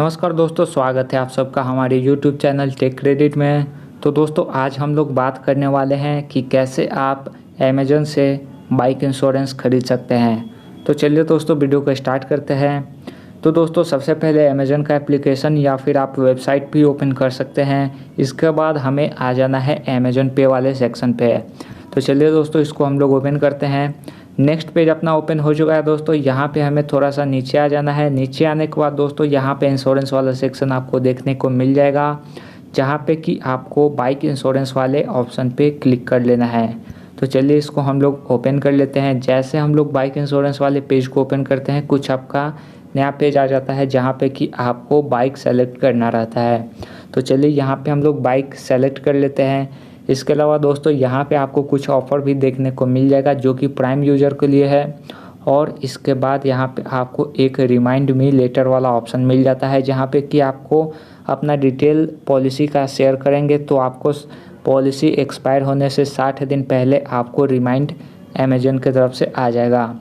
नमस्कार दोस्तों, स्वागत है आप सबका हमारे YouTube चैनल टेक क्रेडिट में। तो दोस्तों आज हम लोग बात करने वाले हैं कि कैसे आप अमेज़न से बाइक इंश्योरेंस खरीद सकते हैं। तो चलिए दोस्तों वीडियो को स्टार्ट करते हैं। तो दोस्तों सबसे पहले अमेज़न का एप्लीकेशन या फिर आप वेबसाइट भी ओपन कर सकते हैं। इसके बाद हमें आ जाना है अमेज़न पे वाले सेक्शन पे। तो चलिए दोस्तों इसको हम लोग ओपन करते हैं। नेक्स्ट पेज अपना ओपन हो चुका है दोस्तों। यहाँ पे हमें थोड़ा सा नीचे आ जाना है। नीचे आने के बाद दोस्तों यहाँ पे इंश्योरेंस वाला सेक्शन आपको देखने को मिल जाएगा, जहाँ पे कि आपको बाइक इंश्योरेंस वाले ऑप्शन पे क्लिक कर लेना है। तो चलिए इसको हम लोग ओपन कर लेते हैं। जैसे हम लोग बाइक इंश्योरेंस वाले पेज को ओपन करते हैं, कुछ आपका नया पेज आ जाता है जहाँ पे कि आपको बाइक सेलेक्ट करना रहता है। तो चलिए यहाँ पे हम लोग बाइक सेलेक्ट कर लेते हैं। इसके अलावा दोस्तों यहाँ पे आपको कुछ ऑफ़र भी देखने को मिल जाएगा जो कि प्राइम यूज़र के लिए है। और इसके बाद यहाँ पे आपको एक रिमाइंड मी लेटर वाला ऑप्शन मिल जाता है, जहाँ पे कि आपको अपना डिटेल पॉलिसी का शेयर करेंगे तो आपको पॉलिसी एक्सपायर होने से 60 दिन पहले आपको रिमाइंड अमेज़न की तरफ से आ जाएगा।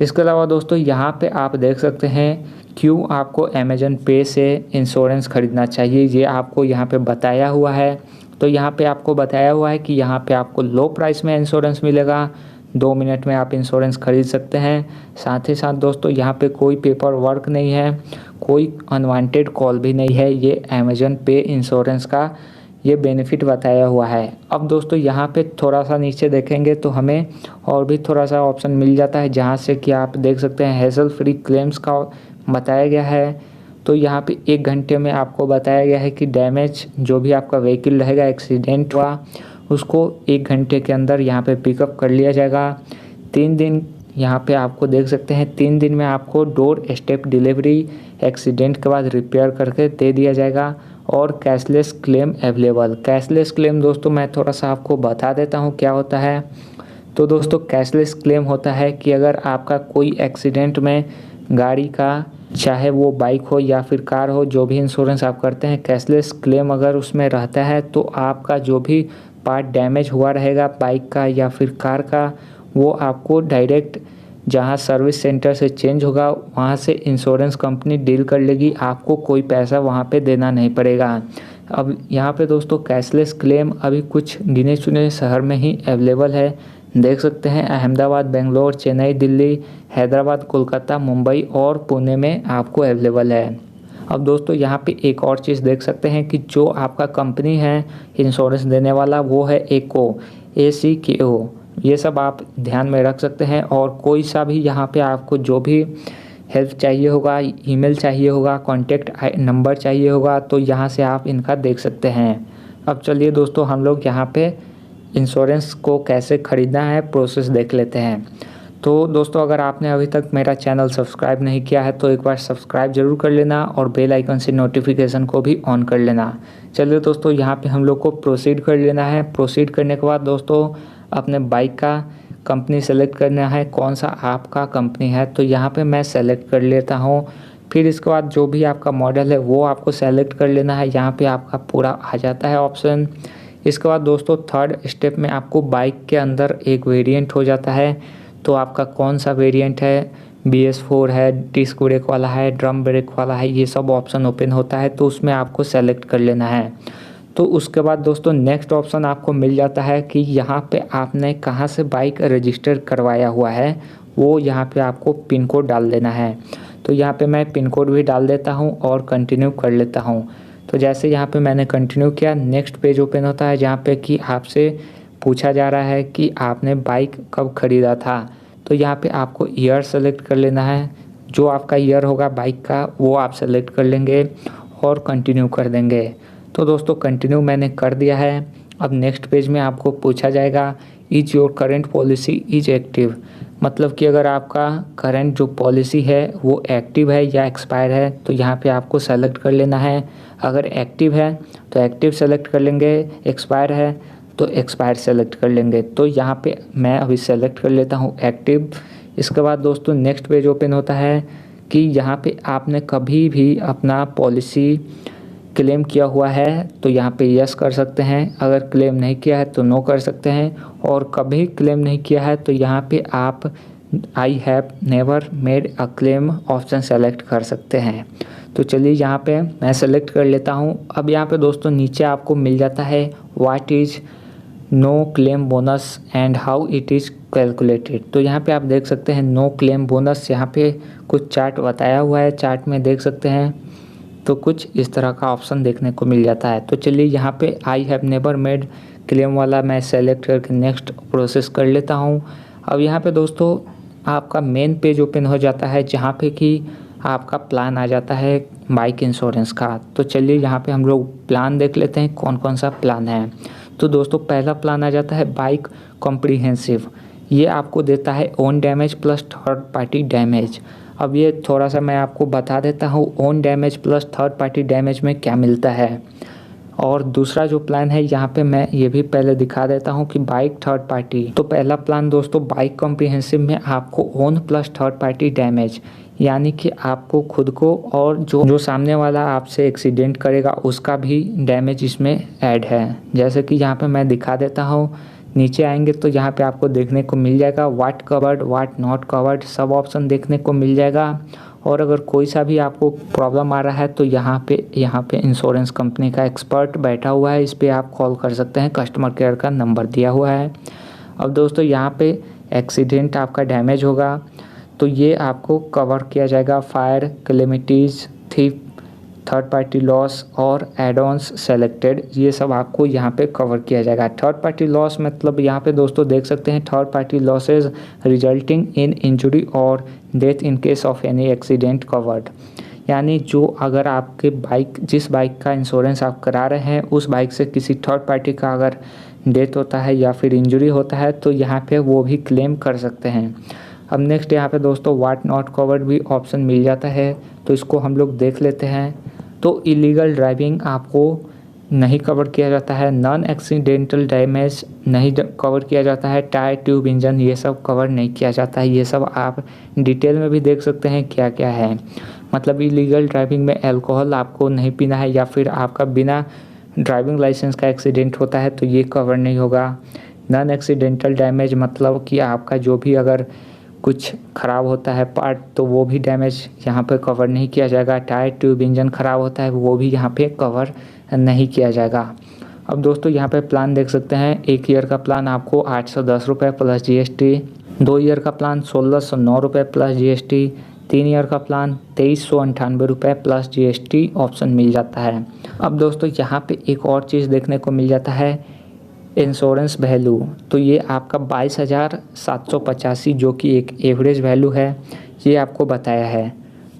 इसके अलावा दोस्तों यहाँ पे आप देख सकते हैं क्यों आपको अमेज़न पे से इंश्योरेंस ख़रीदना चाहिए, ये आपको यहाँ पे बताया हुआ है। तो यहाँ पे आपको बताया हुआ है कि यहाँ पे आपको लो प्राइस में इंश्योरेंस मिलेगा, 2 मिनट में आप इंश्योरेंस खरीद सकते हैं। साथ ही साथ दोस्तों यहाँ पे कोई पेपर वर्क नहीं है, कोई अनवांटेड कॉल भी नहीं है। ये अमेज़न पे इंश्योरेंस का ये बेनिफिट बताया हुआ है। अब दोस्तों यहाँ पे थोड़ा सा नीचे देखेंगे तो हमें और भी थोड़ा सा ऑप्शन मिल जाता है, जहाँ से कि आप देख सकते हैं हैसल फ्री क्लेम्स का बताया गया है। तो यहाँ पे 1 घंटे में आपको बताया गया है कि डैमेज जो भी आपका व्हीकल रहेगा, एक्सीडेंट हुआ, उसको 1 घंटे के अंदर यहाँ पे पिकअप कर लिया जाएगा। 3 दिन यहाँ पे आपको देख सकते हैं, 3 दिन में आपको डोर स्टेप डिलीवरी एक्सीडेंट के बाद रिपेयर करके दे दिया जाएगा। और cashless claim available. Cashless claim दोस्तों मैं थोड़ा सा आपको बता देता हूँ क्या होता है। तो दोस्तों कैशलेस क्लेम होता है कि अगर आपका कोई एक्सीडेंट में गाड़ी का, चाहे वो बाइक हो या फिर कार हो, जो भी इंश्योरेंस आप करते हैं, कैशलेस क्लेम अगर उसमें रहता है तो आपका जो भी पार्ट डैमेज हुआ रहेगा बाइक का या फिर कार का, वो आपको डायरेक्ट जहां सर्विस सेंटर से चेंज होगा वहां से इंश्योरेंस कंपनी डील कर लेगी, आपको कोई पैसा वहां पे देना नहीं पड़ेगा। अब यहाँ पे दोस्तों कैशलेस क्लेम अभी कुछ गिने चुने शहर में ही अवेलेबल है। देख सकते हैं अहमदाबाद, बेंगलोर, चेन्नई, दिल्ली, हैदराबाद, कोलकाता, मुंबई और पुणे में आपको अवेलेबल है। अब दोस्तों यहाँ पे एक और चीज़ देख सकते हैं कि जो आपका कंपनी है इंश्योरेंस देने वाला, वो है एको, ACKO। ये सब आप ध्यान में रख सकते हैं। और कोई सा भी यहाँ पे आपको जो भी हेल्प चाहिए होगा, ईमेल चाहिए होगा, कॉन्टैक्ट नंबर चाहिए होगा, तो यहाँ से आप इनका देख सकते हैं। अब चलिए दोस्तों हम लोग यहाँ पे इंश्योरेंस को कैसे ख़रीदना है प्रोसेस देख लेते हैं। तो दोस्तों अगर आपने अभी तक मेरा चैनल सब्सक्राइब नहीं किया है तो एक बार सब्सक्राइब ज़रूर कर लेना और बेल आइकन से नोटिफिकेशन को भी ऑन कर लेना। चलिए दोस्तों यहाँ पे हम लोग को प्रोसीड कर लेना है। प्रोसीड करने के बाद दोस्तों अपने बाइक का कंपनी सेलेक्ट करना है, कौन सा आपका कंपनी है। तो यहाँ पे मैं सेलेक्ट कर लेता हूँ। फिर इसके बाद जो भी आपका मॉडल है वो आपको सेलेक्ट कर लेना है। यहाँ पे आपका पूरा आ जाता है ऑप्शन। इसके बाद दोस्तों थर्ड स्टेप में आपको बाइक के अंदर एक वेरिएंट हो जाता है। तो आपका कौन सा वेरिएंट है, BS4 है, डिस्क ब्रेक वाला है, ड्रम ब्रेक वाला है, ये सब ऑप्शन ओपन होता है। तो उसमें आपको सेलेक्ट कर लेना है। तो उसके बाद दोस्तों नेक्स्ट ऑप्शन आपको मिल जाता है कि यहाँ पे आपने कहाँ से बाइक रजिस्टर करवाया हुआ है, वो यहाँ पे आपको पिन कोड डाल देना है। तो यहाँ पे मैं पिन कोड भी डाल देता हूँ और कंटिन्यू कर लेता हूँ। तो जैसे यहाँ पे मैंने कंटिन्यू किया, नेक्स्ट पेज ओपन होता है जहाँ पे कि आपसे पूछा जा रहा है कि आपने बाइक कब ख़रीदा था। तो यहाँ पे आपको ईयर सेलेक्ट कर लेना है। जो आपका ईयर होगा बाइक का वो आप सेलेक्ट कर लेंगे और कंटिन्यू कर देंगे। तो दोस्तों कंटिन्यू मैंने कर दिया है। अब नेक्स्ट पेज में आपको पूछा जाएगा is your current policy is active, मतलब कि अगर आपका करंट जो पॉलिसी है वो एक्टिव है या एक्सपायर है। तो यहाँ पे आपको सेलेक्ट कर लेना है। अगर एक्टिव है तो एक्टिव सेलेक्ट कर लेंगे, एक्सपायर है तो एक्सपायर सेलेक्ट कर लेंगे। तो यहाँ पे मैं अभी सेलेक्ट कर लेता हूँ एक्टिव। इसके बाद दोस्तों नेक्स्ट पेज ओपन होता है कि यहाँ पे आपने कभी भी अपना पॉलिसी क्लेम किया हुआ है तो यहाँ पे यस कर सकते हैं, अगर क्लेम नहीं किया है तो नो कर सकते हैं। और कभी क्लेम नहीं किया है तो यहाँ पे आप I have never made a claim option select कर सकते हैं। तो चलिए यहाँ पे मैं सेलेक्ट कर लेता हूँ। अब यहाँ पे दोस्तों नीचे आपको मिल जाता है what is no claim bonus and how it is calculated. तो यहाँ पे आप देख सकते हैं नो क्लेम बोनस, यहाँ पे कुछ चार्ट बताया हुआ है, चार्ट में देख सकते हैं। तो कुछ इस तरह का ऑप्शन देखने को मिल जाता है। तो चलिए यहाँ पे I have never made claim वाला मैं सेलेक्ट करके नेक्स्ट प्रोसेस कर लेता हूँ। अब यहाँ पे दोस्तों आपका मेन पेज ओपन हो जाता है जहाँ पे कि आपका प्लान आ जाता है बाइक इंश्योरेंस का। तो चलिए यहाँ पे हम लोग प्लान देख लेते हैं कौन कौन सा प्लान है। तो दोस्तों पहला प्लान आ जाता है बाइक कॉम्प्रिहेंसिव। ये आपको देता है own damage plus third party damage. अब ये थोड़ा सा मैं आपको बता देता हूँ own damage plus third party damage में क्या मिलता है। और दूसरा जो प्लान है यहाँ पे मैं ये भी पहले दिखा देता हूँ कि बाइक थर्ड पार्टी। तो पहला प्लान दोस्तों बाइक कॉम्प्रिहेंसिव में आपको one plus third party damage, यानी कि आपको खुद को और जो सामने वाला आपसे एक्सीडेंट करेगा उसका भी डैमेज इसमें ऐड है। जैसे कि यहाँ पे मैं दिखा देता हूँ, नीचे आएंगे तो यहाँ पे आपको देखने को मिल जाएगा what covered what not covered सब ऑप्शन देखने को मिल जाएगा। और अगर कोई सा भी आपको प्रॉब्लम आ रहा है तो यहाँ पे इंश्योरेंस कंपनी का एक्सपर्ट बैठा हुआ है, इस पर आप कॉल कर सकते हैं, कस्टमर केयर का नंबर दिया हुआ है। अब दोस्तों यहाँ पे एक्सीडेंट आपका डैमेज होगा तो ये आपको कवर किया जाएगा fire, calamities, thief, third party loss और एड ऑन्स सेलेक्टेड, ये सब आपको यहाँ पे कवर किया जाएगा। थर्ड पार्टी लॉस मतलब यहाँ पे दोस्तों देख सकते हैं third party losses resulting in injury और death in case of any accident covered, यानी जो अगर आपके जिस बाइक का इंश्योरेंस आप करा रहे हैं उस बाइक से किसी थर्ड पार्टी का अगर डेथ होता है या फिर इंजरी होता है तो यहाँ पे वो भी क्लेम कर सकते हैं। अब नेक्स्ट यहाँ पे दोस्तों व्हाट नॉट कवर्ड भी ऑप्शन मिल जाता है, तो इसको हम लोग देख लेते हैं। तो इलीगल ड्राइविंग आपको नहीं कवर किया जाता है, नॉन एक्सीडेंटल डैमेज नहीं कवर किया जाता है, टायर ट्यूब इंजन ये सब कवर नहीं किया जाता है। ये सब आप डिटेल में भी देख सकते हैं क्या क्या है। मतलब इलीगल ड्राइविंग में अल्कोहल आपको नहीं पीना है या फिर आपका बिना ड्राइविंग लाइसेंस का एक्सीडेंट होता है तो ये कवर नहीं होगा। नॉन एक्सीडेंटल डैमेज मतलब कि आपका जो भी अगर कुछ ख़राब होता है पार्ट तो वो भी डैमेज यहाँ पे कवर नहीं किया जाएगा। टायर ट्यूब इंजन ख़राब होता है वो भी यहाँ पे कवर नहीं किया जाएगा। अब दोस्तों यहाँ पे प्लान देख सकते हैं, 1 ईयर का प्लान आपको 810 रुपये प्लस GST, 2 ईयर का प्लान 1609 रुपये प्लस GST, 3 ईयर का प्लान 2398 रुपये प्लस GST ऑप्शन मिल जाता है। अब दोस्तों यहाँ पे एक और चीज़ देखने को मिल जाता है इंश्योरेंस वैल्यू। तो ये आपका 22,785 जो कि एक एवरेज वैल्यू है ये आपको बताया है।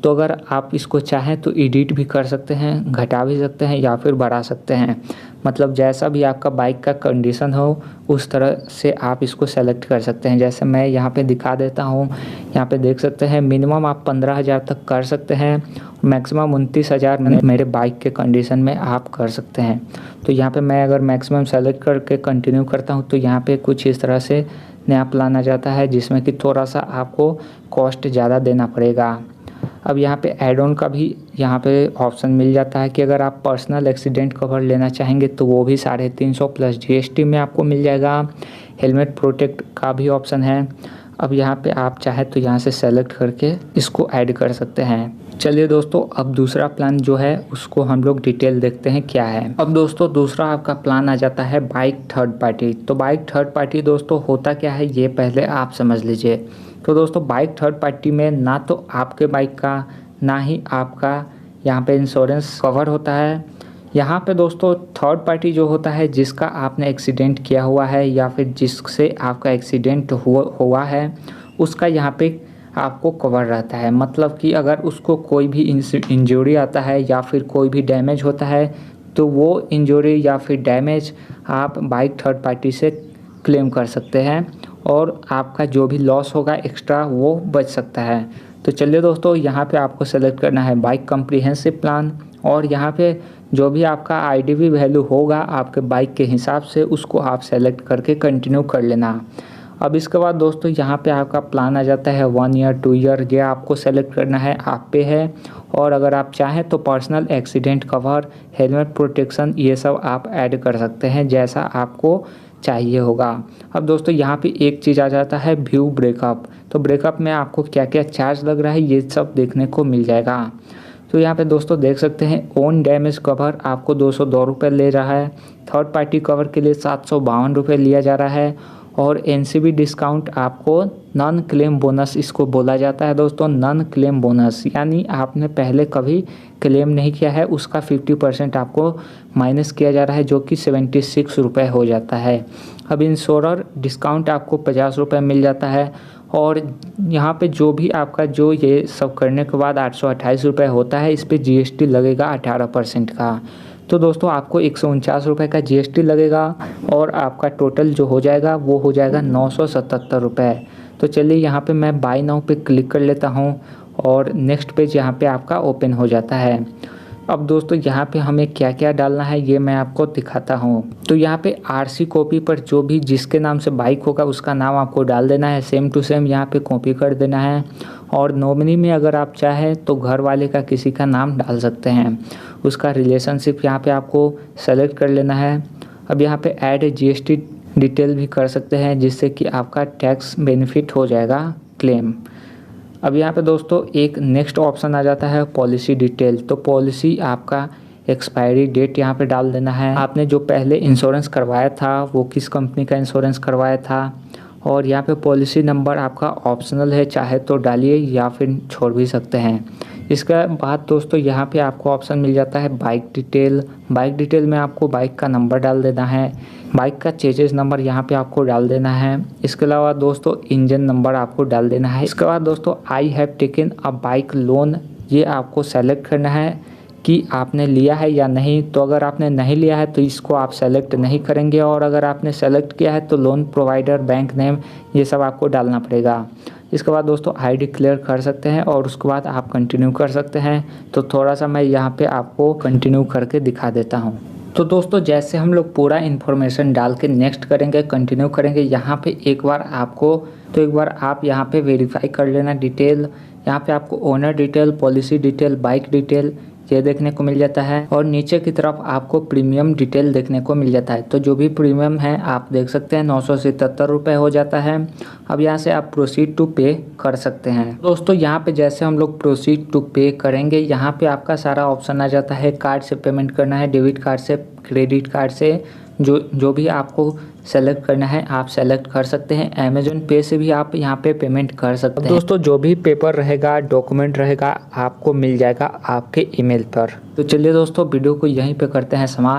तो अगर आप इसको चाहें तो एडिट भी कर सकते हैं, घटा भी सकते हैं या फिर बढ़ा सकते हैं। मतलब जैसा भी आपका बाइक का कंडीशन हो उस तरह से आप इसको सेलेक्ट कर सकते हैं। जैसे मैं यहाँ पे दिखा देता हूँ, यहाँ पे देख सकते हैं मिनिमम आप 15,000 तक कर सकते हैं, मैक्सिमम 29,000 मेरे बाइक के कंडीशन में आप कर सकते हैं। तो यहाँ पे मैं अगर मैक्सिमम सेलेक्ट करके कंटिन्यू करता हूँ तो यहाँ पे कुछ इस तरह से नया प्लान आ जाता है जिसमें कि थोड़ा सा आपको कॉस्ट ज़्यादा देना पड़ेगा। अब यहाँ पे एड ऑन का भी यहाँ पे ऑप्शन मिल जाता है कि अगर आप पर्सनल एक्सीडेंट कवर लेना चाहेंगे तो वो भी 350 प्लस GST में आपको मिल जाएगा। हेलमेट प्रोटेक्ट का भी ऑप्शन है। अब यहाँ पे आप चाहे तो यहाँ से सेलेक्ट करके इसको ऐड कर सकते हैं। चलिए दोस्तों अब दूसरा प्लान जो है उसको हम लोग डिटेल देखते हैं क्या है। अब दोस्तों दूसरा आपका प्लान आ जाता है बाइक थर्ड पार्टी। तो बाइक थर्ड पार्टी दोस्तों होता क्या है ये पहले आप समझ लीजिए। तो दोस्तों बाइक थर्ड पार्टी में ना तो आपके बाइक का ना ही आपका यहाँ पे इंश्योरेंस कवर होता है। यहाँ पे दोस्तों थर्ड पार्टी जो होता है जिसका आपने एक्सीडेंट किया हुआ है या फिर जिससे आपका एक्सीडेंट हुआ है उसका यहाँ पे आपको कवर रहता है। मतलब कि अगर उसको कोई भी इंजरी आता है या फिर कोई भी डैमेज होता है तो वो इंजरी या फिर डैमेज आप बाइक थर्ड पार्टी से क्लेम कर सकते हैं और आपका जो भी लॉस होगा एक्स्ट्रा वो बच सकता है। तो चलिए दोस्तों यहाँ पे आपको सेलेक्ट करना है बाइक कॉम्प्रिहेंसिव प्लान और यहाँ पे जो भी आपका IDV वैल्यू होगा आपके बाइक के हिसाब से उसको आप सेलेक्ट करके कंटिन्यू कर लेना। अब इसके बाद दोस्तों यहाँ पे आपका प्लान आ जाता है 1 ईयर 2 ईयर, ये आपको सेलेक्ट करना है, आप पे है। और अगर आप चाहें तो personal accident cover, helmet protection ये सब आप ऐड कर सकते हैं जैसा आपको चाहिए होगा। अब दोस्तों यहाँ पे एक चीज़ आ जाता है व्यू ब्रेकअप। तो ब्रेकअप में आपको क्या क्या चार्ज लग रहा है ये सब देखने को मिल जाएगा। तो यहाँ पे दोस्तों देख सकते हैं ओन डैमेज कवर आपको 202 रुपये ले रहा है। थर्ड पार्टी कवर के लिए 752 रुपये लिया जा रहा है। और एनसीबी डिस्काउंट आपको नॉन क्लेम बोनस इसको बोला जाता है दोस्तों, नॉन क्लेम बोनस, यानी आपने पहले कभी क्लेम नहीं किया है उसका 50% आपको माइनस किया जा रहा है, जो कि 76 रुपये हो जाता है। अब इंश्योरर डिस्काउंट आपको 50 रुपये मिल जाता है। और यहाँ पे जो भी आपका जो ये सब करने के बाद 828 रुपये होता है, इस पर GST लगेगा 18% का। तो दोस्तों आपको 149 रुपये का GST लगेगा और आपका टोटल जो हो जाएगा वो हो जाएगा 977 रुपये। तो चलिए यहाँ पे मैं बाय नाउ पे क्लिक कर लेता हूँ और नेक्स्ट पेज यहाँ पे आपका ओपन हो जाता है। अब दोस्तों यहाँ पे हमें क्या क्या डालना है ये मैं आपको दिखाता हूँ। तो यहाँ पे RC कॉपी पर जो भी जिसके नाम से बाइक होगा उसका नाम आपको डाल देना है, सेम टू सेम यहाँ पे कॉपी कर देना है। और नॉमिनी में अगर आप चाहें तो घर वाले का किसी का नाम डाल सकते हैं, उसका रिलेशनशिप यहाँ पे आपको सेलेक्ट कर लेना है। अब यहाँ पे ऐड GST डिटेल भी कर सकते हैं, जिससे कि आपका टैक्स बेनिफिट हो जाएगा क्लेम। अब यहाँ पे दोस्तों एक नेक्स्ट ऑप्शन आ जाता है पॉलिसी डिटेल। तो पॉलिसी आपका एक्सपायरी डेट यहाँ पे डाल देना है, आपने जो पहले इंश्योरेंस करवाया था वो किस कंपनी का इंश्योरेंस करवाया था। और यहाँ पे पॉलिसी नंबर आपका ऑप्शनल है, चाहे तो डालिए या फिर छोड़ भी सकते हैं। इसके बाद दोस्तों यहाँ पे आपको ऑप्शन मिल जाता है बाइक डिटेल। बाइक डिटेल में आपको बाइक का नंबर डाल देना है, बाइक का चेजेस नंबर यहाँ पे आपको डाल देना है। इसके अलावा दोस्तों इंजन नंबर आपको डाल देना है। इसके बाद दोस्तों I have taken a bike loan, ये आपको सेलेक्ट करना है कि आपने लिया है या नहीं। तो अगर आपने नहीं लिया है तो इसको आप सेलेक्ट नहीं करेंगे, और अगर आपने सेलेक्ट किया है तो लोन प्रोवाइडर, बैंक नेम, ये सब आपको डालना पड़ेगा। इसके बाद दोस्तों आई डिक्लेयर कर सकते हैं और उसके बाद आप कंटिन्यू कर सकते हैं। तो थोड़ा सा मैं यहाँ पे आपको कंटिन्यू करके दिखा देता हूँ। तो दोस्तों जैसे हम लोग पूरा इन्फॉर्मेशन डाल के नेक्स्ट करेंगे, कंटिन्यू करेंगे, यहाँ पे एक बार आप यहाँ पे वेरीफाई कर लेना डिटेल। यहाँ पे आपको owner detail, policy detail, bike detail ये देखने को मिल जाता है, और नीचे की तरफ आपको प्रीमियम डिटेल देखने को मिल जाता है। तो जो भी प्रीमियम है आप देख सकते हैं 977 रुपये हो जाता है। अब यहाँ से आप प्रोसीड टू पे कर सकते हैं। दोस्तों यहाँ पे जैसे हम लोग प्रोसीड टू पे करेंगे, यहाँ पे आपका सारा ऑप्शन आ जाता है। कार्ड से पेमेंट करना है, डेबिट कार्ड से, क्रेडिट कार्ड से, जो भी आपको सेलेक्ट करना है आप सेलेक्ट कर सकते हैं। अमेजोन पे से भी आप यहाँ पे पेमेंट कर सकते हैं। दोस्तों जो भी पेपर रहेगा, डॉक्यूमेंट रहेगा, आपको मिल जाएगा आपके ईमेल पर। तो चलिए दोस्तों वीडियो को यहीं पे करते हैं समाप्त।